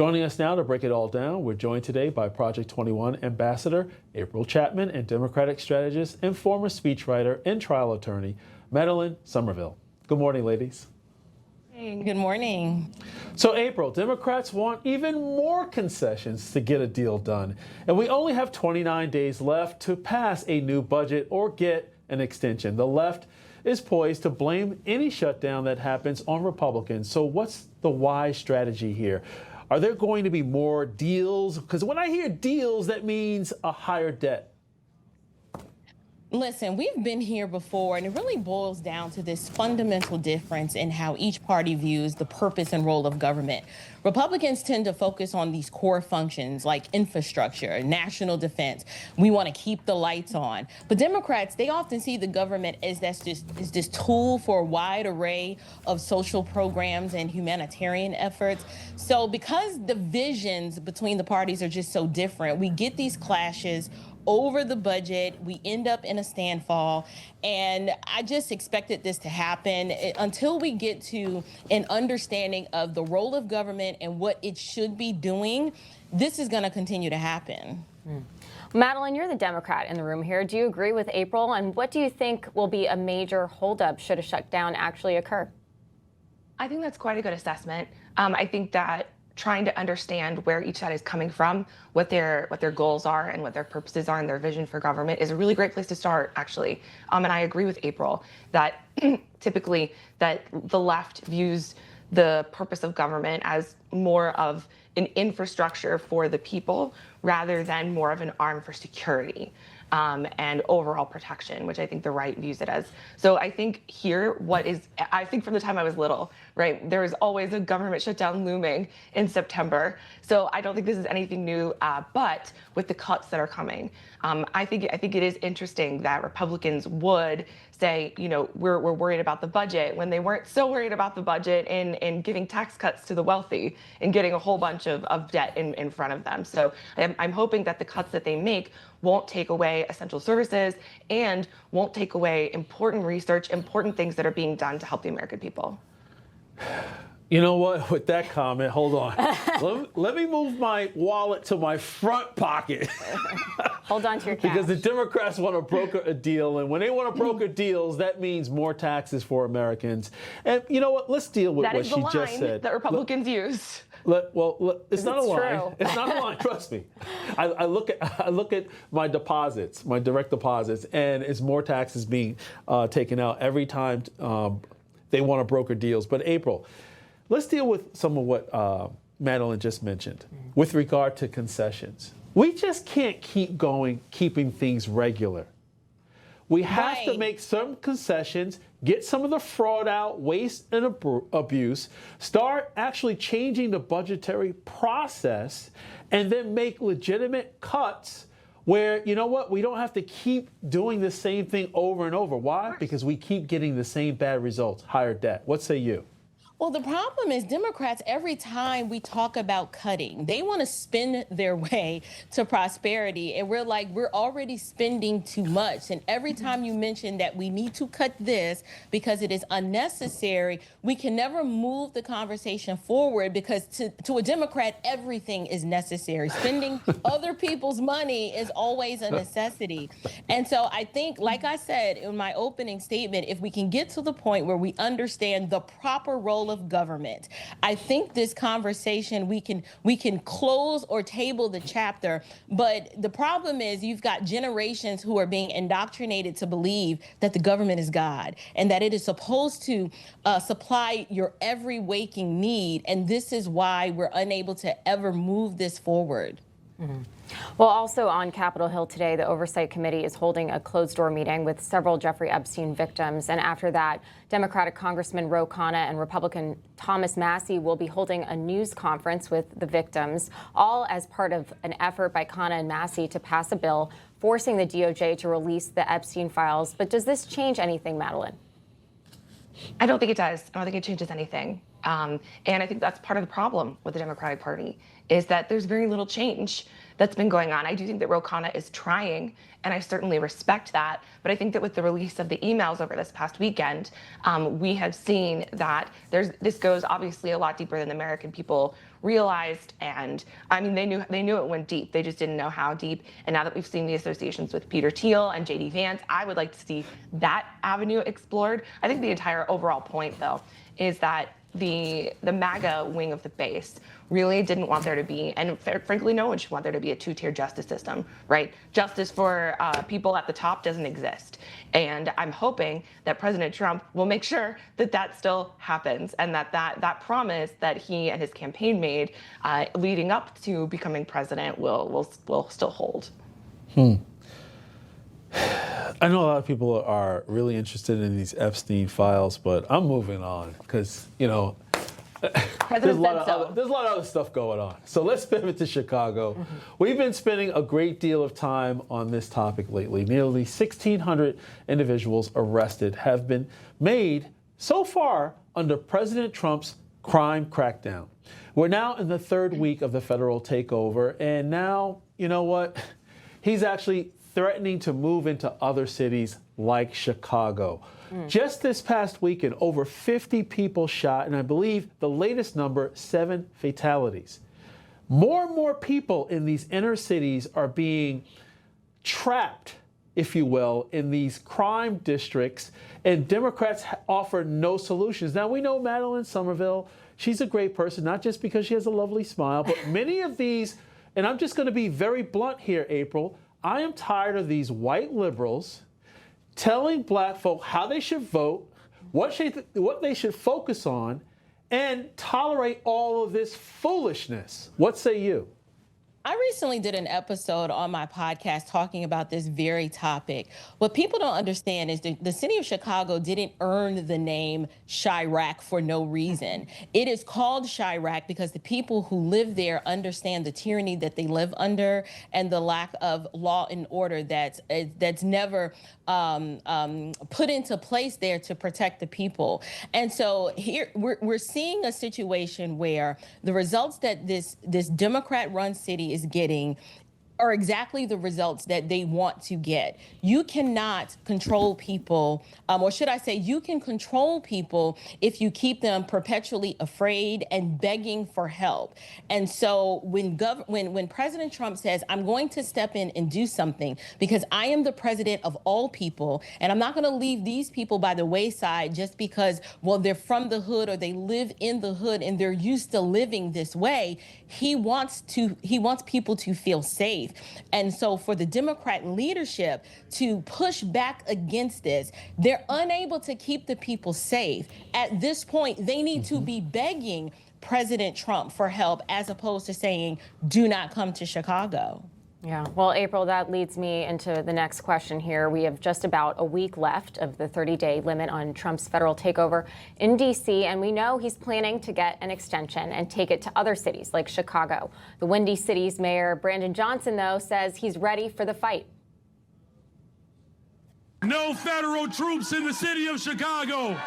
Joining us now to break it all down, we're joined today by Project 21 Ambassador April Chapman and Democratic strategist and former speechwriter and trial attorney Madeline Somerville. Good morning, ladies. Hey, good morning. So, April, Democrats want even more concessions to get a deal done, and we only have 29 days left to pass a new budget or get an extension. The left is poised to blame any shutdown that happens on Republicans. So what's the wise strategy here? Are there going to be more deals? Because when I hear deals, that means a higher debt. Listen, we've been here before, and it really boils down to this fundamental difference in how each party views the purpose and role of government. Republicans tend to focus on these core functions like infrastructure, national defense. We want to keep the lights on. But Democrats, they often see the government as this tool for a wide array of social programs and humanitarian efforts. So because the visions between the parties are just so different, we get these clashes over the budget. We end up in a standfall, and I just expected this to happen until we get to an understanding of the role of government and what it should be doing. This is going to continue to happen. Madeline, you're the Democrat in the room here. Do you agree with April? And what do you think will be a major holdup should a shutdown actually occur? I think that's quite a good assessment. I think that trying to understand where each side is coming from, what their goals are and what their purposes are and their vision for government is a really great place to start, actually. And I agree with April that typically that the left views the purpose of government as more of an infrastructure for the people rather than more of an arm for security and overall protection, which I think the right views it as. So I think here, I think from the time I was little, right, there was always a government shutdown looming in September. So I don't think this is anything new, but with the cuts that are coming, I think it is interesting that Republicans would say, you know, we're worried about the budget when they weren't so worried about the budget in giving tax cuts to the wealthy and getting a whole bunch of debt in front of them. So I'm hoping that the cuts that they make won't take away essential services and won't take away important research, important things that are being done to help the American people. You know what? With that comment, hold on. let me move my wallet to my front pocket. Hold on to your cash. Because the Democrats want to broker a deal, and when they want to broker deals, that means more taxes for Americans. And you know what? Let's deal with what she just said. That is the line that Republicans use. It's not a line. It's not a line. Trust me. I look at my deposits, my direct deposits, and it's more taxes being taken out every time they want to broker deals. But April, let's deal with some of what Madeline just mentioned with regard to concessions. We just can't keep going, keeping things regular. We have to make some concessions, get some of the fraud out, waste and abuse, start actually changing the budgetary process, and then make legitimate cuts where, you know what, we don't have to keep doing the same thing over and over. Why? Because we keep getting the same bad results, higher debt. What say you? Well, the problem is Democrats, every time we talk about cutting, they want to spin their way to prosperity. And we're like, we're already spending too much. And every time you mention that we need to cut this because it is unnecessary, we can never move the conversation forward because to a Democrat, everything is necessary. Spending other people's money is always a necessity. And so I think, like I said in my opening statement, if we can get to the point where we understand the proper role of government, I think this conversation we can close or table the chapter. But the problem is you've got generations who are being indoctrinated to believe that the government is God and that it is supposed to supply your every waking need. And this is why we're unable to ever move this forward. Mm-hmm. Well, also on Capitol Hill today, the Oversight Committee is holding a closed-door meeting with several Jeffrey Epstein victims. And after that, Democratic Congressman Ro Khanna and Republican Thomas Massie will be holding a news conference with the victims, all as part of an effort by Khanna and Massie to pass a bill forcing the DOJ to release the Epstein files. But does this change anything, Madeline? I don't think it does. I don't think it changes anything. And I think that's part of the problem with the Democratic Party, is that there's very little change that's been going on. I do think that Ro Khanna is trying, and I certainly respect that. But I think that with the release of the emails over this past weekend, we have seen that this goes obviously a lot deeper than the American people realized. And I mean, they knew it went deep. They just didn't know how deep. And now that we've seen the associations with Peter Thiel and J.D. Vance, I would like to see that avenue explored. I think the entire overall point, though, is that the MAGA wing of the base really didn't want there to be, and frankly, no one should want there to be a two-tier justice system, right? Justice for people at the top doesn't exist. And I'm hoping that President Trump will make sure that that still happens, and that promise that he and his campaign made leading up to becoming president will still hold. I know a lot of people are really interested in these Epstein files, but I'm moving on because, you know, there's a lot of other stuff going on. So let's pivot to Chicago. We've been spending a great deal of time on this topic lately. Nearly 1,600 individuals arrested have been made so far under President Trump's crime crackdown. We're now in the third week of the federal takeover, and now, you know what? He's actually threatening to move into other cities like Chicago. Just this past weekend, over 50 people shot, and I believe the latest number, 7 fatalities. More and more people in these inner cities are being trapped, if you will, in these crime districts, and Democrats offer no solutions. Now, we know Madeline Somerville, she's a great person, not just because she has a lovely smile, but many of these, and I'm just going to be very blunt here, April, I am tired of these white liberals telling black folk how they should vote, what they should focus on, and tolerate all of this foolishness. What say you? I recently did an episode on my podcast talking about this very topic. What people don't understand is the city of Chicago didn't earn the name Chirac for no reason. It is called Chirac because the people who live there understand the tyranny that they live under and the lack of law and order that's never put into place there to protect the people. And so here we're seeing a situation where the results that this Democrat-run city is getting are exactly the results that they want to get. You cannot control people, or should I say, you can control people if you keep them perpetually afraid and begging for help. And so when President Trump says, I'm going to step in and do something because I am the president of all people, and I'm not going to leave these people by the wayside just because, well, they're from the hood or they live in the hood and they're used to living this way. He wants people to feel safe. And so for the Democrat leadership to push back against this, they're unable to keep the people safe. At this point, they need to be begging President Trump for help as opposed to saying, do not come to Chicago. Yeah, well, April, that leads me into the next question here. We have just about a week left of the 30-day limit on Trump's federal takeover in D.C., and we know he's planning to get an extension and take it to other cities like Chicago. The Windy City's Mayor Brandon Johnson, though, says he's ready for the fight. No federal troops in the city of Chicago.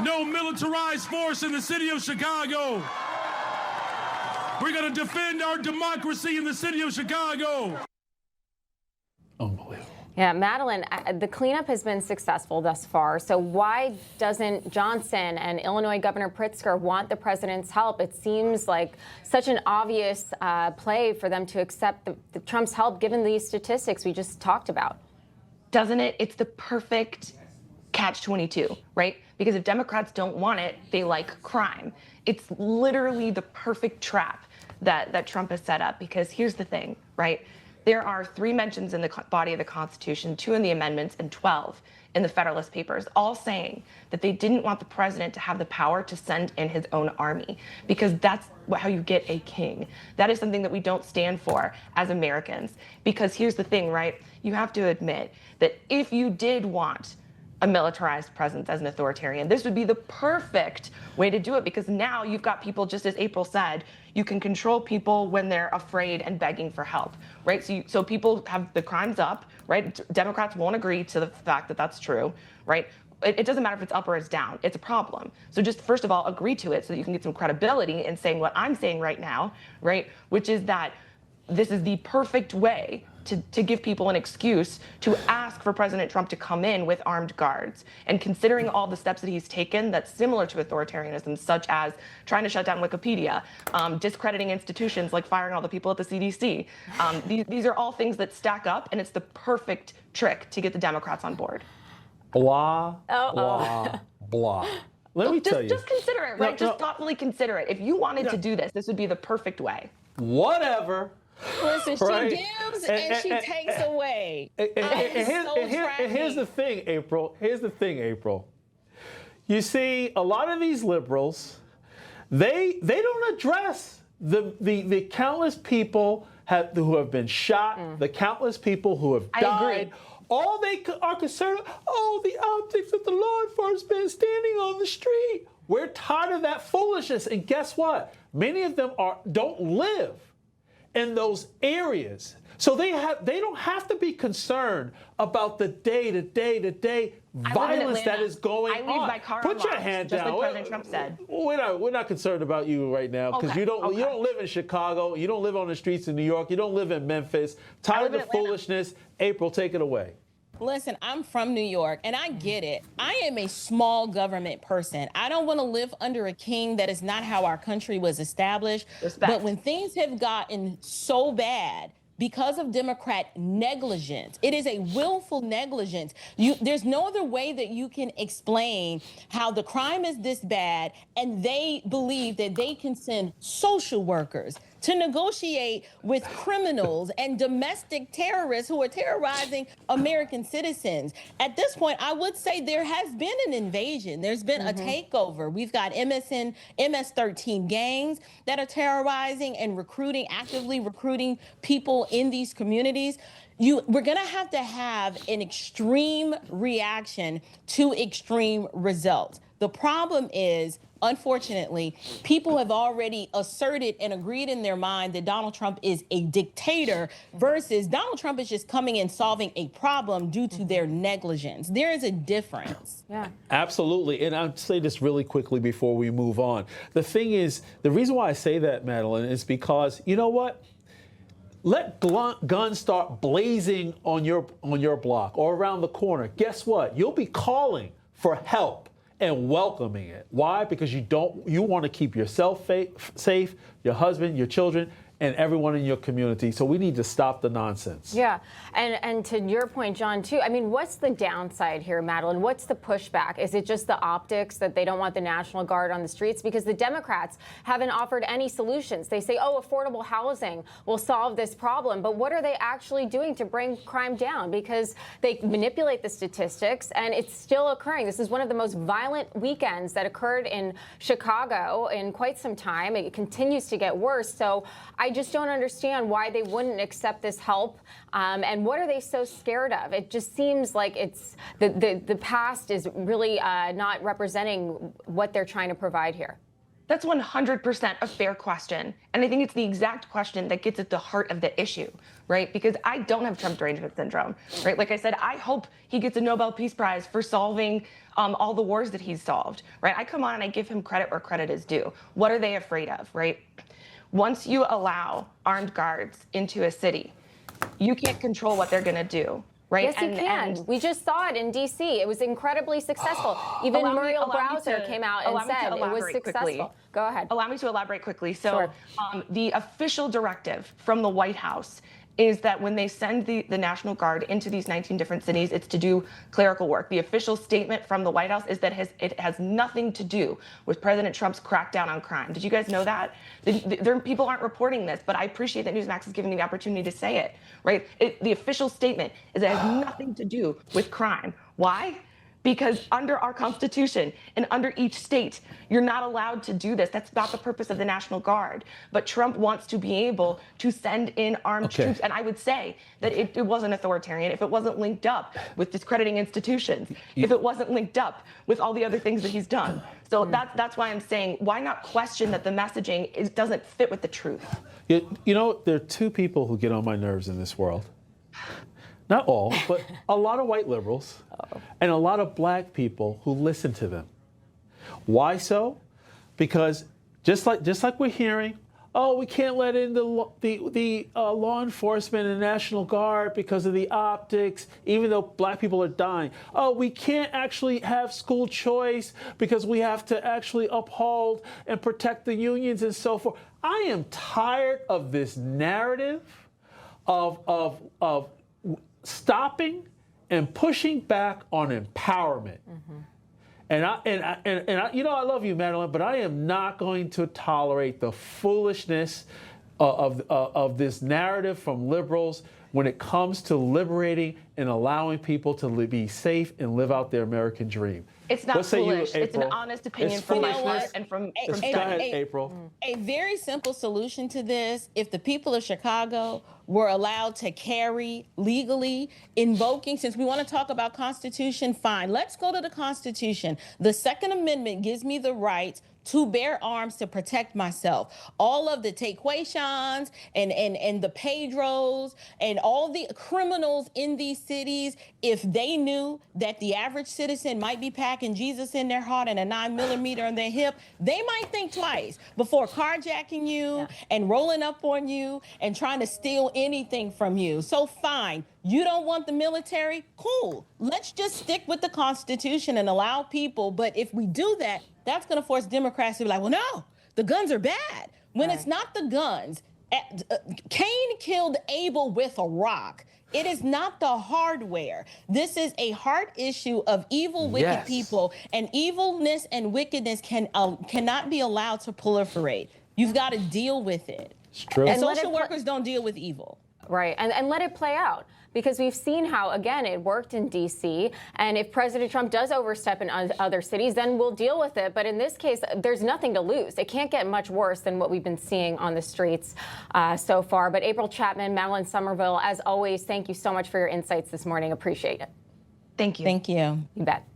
No militarized force in the city of Chicago. We're going to defend our democracy in the city of Chicago. Unbelievable. Yeah, Madeline, the cleanup has been successful thus far. So why doesn't Johnson and Illinois Governor Pritzker want the president's help? It seems like such an obvious play for them to accept the Trump's help, given these statistics we just talked about. Doesn't it? It's the perfect catch-22, right? Because if Democrats don't want it, they like crime. It's literally the perfect trap that Trump has set up, because here's the thing, right? There are 3 mentions in the body of the Constitution, 2 in the amendments, and 12 in the Federalist Papers, all saying that they didn't want the president to have the power to send in his own army, because that's how you get a king. That is something that we don't stand for as Americans. Because here's the thing, right? You have to admit that if you did want a militarized presence as an authoritarian, this would be the perfect way to do it, because now you've got people, just as April said, you can control people when they're afraid and begging for help, right? So people have the crimes up, right? Democrats won't agree to the fact that that's true, right? it doesn't matter if it's up or it's down. It's a problem. So just first of all, agree to it so that you can get some credibility in saying what I'm saying right now, right? Which is that this is the perfect way to give people an excuse to ask for President Trump to come in with armed guards. And considering all the steps that he's taken that's similar to authoritarianism, such as trying to shut down Wikipedia, discrediting institutions like firing all the people at the CDC, these are all things that stack up, and it's the perfect trick to get the Democrats on board. Blah, blah, blah. Let me tell you. Just consider it, right? Just thoughtfully consider it. If you wanted to do this, this would be the perfect way. Whatever. Listen, Right? she gives and she takes away. And here's the thing, April. Here's the thing, April. You see, a lot of these liberals, they don't address the countless people who have been shot, the countless people who have died. I agree. All they are concerned, the optics of the law enforcement standing on the street. We're tired of that foolishness. And guess what? Many of them don't live in those areas. So they don't have to be concerned about the day-to-day violence that is going on. I leave my car Put your unlocked, hand just down. like President Trump said. We're not concerned about you right now because Okay, you don't live in Chicago. You don't live on the streets in New York. You don't live in Memphis. Tired of the foolishness. April, take it away. Listen, I'm from New York, and I get it. I am a small government person. I don't want to live under a king. That is not how our country was established. Respect. But when things have gotten so bad because of Democrat negligence, it is a willful negligence. There's no other way that you can explain how the crime is this bad, and they believe that they can send social workers to negotiate with criminals and domestic terrorists who are terrorizing American citizens. At this point, I would say there has been an invasion. There's been a takeover. We've got MS-13 gangs that are terrorizing and actively recruiting people in these communities. We're going to have an extreme reaction to extreme results. The problem is, unfortunately, people have already asserted and agreed in their mind that Donald Trump is a dictator versus Donald Trump is just coming and solving a problem due to their negligence. There is a difference. Yeah. Absolutely. And I'll say this really quickly before we move on. The thing is, the reason why I say that, Madeline, is because, you know what? Let guns start blazing on your block or around the corner. Guess what? You'll be calling for help and welcoming it. Why? Because you want to keep yourself safe, your husband, your children, and everyone in your community. So we need to stop the nonsense. Yeah, and to your point, John, too, I mean, what's the downside here, Madeline? What's the pushback? Is it just the optics that they don't want the National Guard on the streets? Because the Democrats haven't offered any solutions. They say, affordable housing will solve this problem. But what are they actually doing to bring crime down? Because they manipulate the statistics, and it's still occurring. This is one of the most violent weekends that occurred in Chicago in quite some time. It continues to get worse. So I just don't understand why they wouldn't accept this help. And what are they so scared of? It just seems like it's the past is really not representing what they're trying to provide here. That's 100% a fair question. And I think it's the exact question that gets at the heart of the issue, right? Because I don't have Trump derangement syndrome, right? Like I said, I hope he gets a Nobel Peace Prize for solving all the wars that he's solved, right? I come on and I give him credit where credit is due. What are they afraid of, right? Once you allow armed guards into a city, you can't control what they're going to do, right? Yes, you can. We just saw it in D.C. It was incredibly successful. Even Muriel Browser came out and said it was successful. Quickly. Go ahead. Allow me to elaborate quickly. So Sure. The official directive from the White House is that when they send the National Guard into these 19 different cities, it's to do clerical work. The official statement from the White House is that it has nothing to do with President Trump's crackdown on crime. Did you guys know that? People aren't reporting this, but I appreciate that Newsmax is giving me the opportunity to say it, right? The official statement is that it has nothing to do with crime. Why? Because under our Constitution and under each state, you're not allowed to do this. That's not the purpose of the National Guard. But Trump wants to be able to send in armed troops. And I would say that it wasn't authoritarian if it wasn't linked up with discrediting institutions, if it wasn't linked up with all the other things that he's done. So that's why I'm saying, why not question that the messaging doesn't fit with the truth? You know, there are two people who get on my nerves in this world. not all, but a lot of white liberals and a lot of black people who listen to them. Why so? Because just like we're hearing, oh, we can't let in the law enforcement and National Guard because of the optics, even though black people are dying. Oh, we can't actually have school choice because we have to actually uphold and protect the unions and so forth. I am tired of this narrative of stopping and pushing back on empowerment. Mm-hmm. And I, you know, I love you, Madeline, but I am not going to tolerate the foolishness of this narrative from liberals when it comes to liberating and allowing people to be safe and live out their American dream. It's not foolish. It's an honest opinion from my heart and from Go ahead, April. A very simple solution to this, if the people of Chicago were allowed to carry legally, invoking, since we want to talk about Constitution, fine, let's go to the Constitution. The Second Amendment gives me the right to bear arms to protect myself. All of the Taquations and the Pedros and all the criminals in these cities, if they knew that the average citizen might be packing Jesus in their heart and a 9mm on their hip, they might think twice before carjacking you and rolling up on you and trying to steal anything from you. So fine, you don't want the military? Cool. Let's just stick with the Constitution and allow people. But if we do that, that's going to force Democrats to be like, well, no, the guns are bad. When it's not the guns. Cain killed Abel with a rock. It is not the hardware. This is a heart issue of evil, wicked people, and evilness and wickedness cannot be allowed to proliferate. You've got to deal with it. It's true. And social workers don't deal with evil. Right, and let it play out. Because we've seen how, again, it worked in D.C., and if President Trump does overstep in other cities, then we'll deal with it. But in this case, there's nothing to lose. It can't get much worse than what we've been seeing on the streets so far. But April Chapman, Madeline Somerville, as always, thank you so much for your insights this morning. Appreciate it. Thank you. Thank you. You bet.